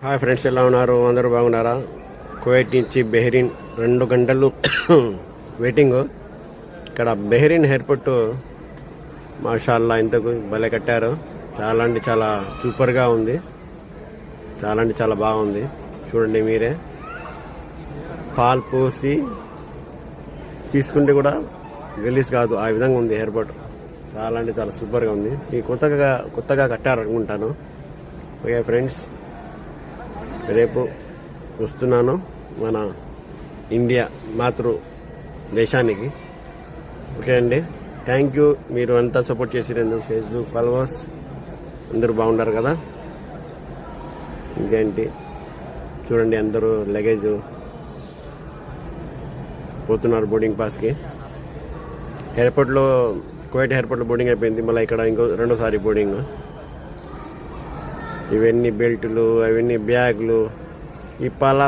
Hi friends, ఎలా ఉన్నారు? అందరూ బాగున్నారా? కువైట్ నుంచి బెహ్రీన్ 2 గంటలు వెయిటింగ్. ఇక్కడ బెహ్రీన్ ఎయిర్పోర్ట్ మాషాల్లా ఇంతకు భలే కట్టారు. చాలా అంటే చాలా సూపర్గా ఉంది. చాలా అంటే చాలా బాగుంది. చూడండి మీరే, పాలు పోసి తీసుకుంటే కూడా గలీజ్ కాదు, ఆ విధంగా ఉంది ఎయిర్పోర్ట్. చాలా అంటే చాలా సూపర్గా ఉంది. ఈ కొత్తగా కట్టారు అనుకుంటాను. ఓకే ఫ్రెండ్స్, రేపు వస్తున్నాను మన ఇండియా మాతృ దేశానికి. ఓకే అండి, థ్యాంక్ యూ. మీరు అంతా సపోర్ట్ చేసినందుకు ఫేస్బుక్ ఫాలోవర్స్ అందరూ బాగున్నారు కదా. ఇంకేంటి చూడండి, అందరూ లగేజ్ పోతున్నారు బోర్డింగ్ పాస్కి. ఎయిర్పోర్ట్లో, కువైట్ ఎయిర్పోర్ట్లో బోర్డింగ్ అయిపోయింది. మళ్ళీ ఇక్కడ రెండోసారి బోర్డింగ్. ఇవన్నీ బెల్టులు, అవన్నీ బ్యాగులు, ఇప్పాలా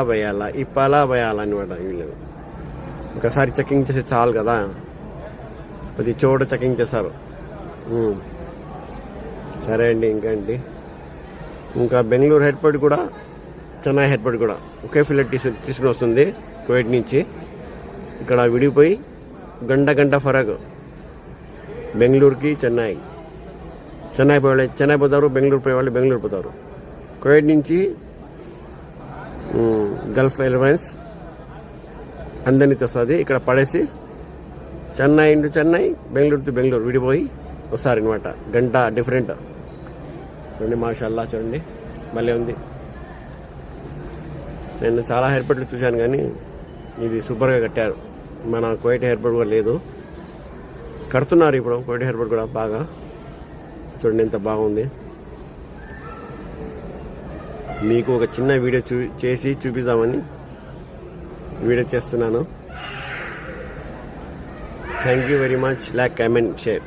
భయాలన్నమాట. వీళ్ళు ఒకసారి చెకింగ్ చేసి చాలు కదా, ప్రతి చోట చెకింగ్ చేస్తారు. సరే అండి, ఇంకేంటి. ఇంకా బెంగళూరు ఎయిర్పోర్ట్ కూడా, చెన్నై ఎయిర్పోర్ట్ కూడా ఒకే ఫ్లైట్ తీసుకుని వస్తుంది కువైట్ నుంచి. ఇక్కడ విడిపోయి గంట ఫరక్ బెంగళూరుకి చెన్నై పోతారు, బెంగళూరు పోయే వాళ్ళు బెంగళూరు పోతారు. కువైట్ నుంచి గల్ఫ్ ఎయిర్లైన్స్ అందరినీ తెస్తుంది. ఇక్కడ పడేసి చెన్నై బెంగళూరు టు బెంగళూరు విడిపోయి వస్తారనమాట. గంట డిఫరెంట్. చూడండి మాషాల్లా, చూడండి భలే ఉంది. నేను చాలా ఎయిర్పోర్ట్లు చూశాను కానీ ఇది సూపర్గా కట్టారు. మన కువైట్ ఎయిర్పోర్ట్ కూడా లేదు, కడుతున్నారు ఇప్పుడు కువైట్ ఎయిర్పోర్ట్ కూడా బాగా. చూడండి ఎంత బాగుంది. మీకు ఒక చిన్న వీడియో చేసి చూపిద్దామని వీడియో చేస్తున్నాను. Thank you very much. Like, comment, share.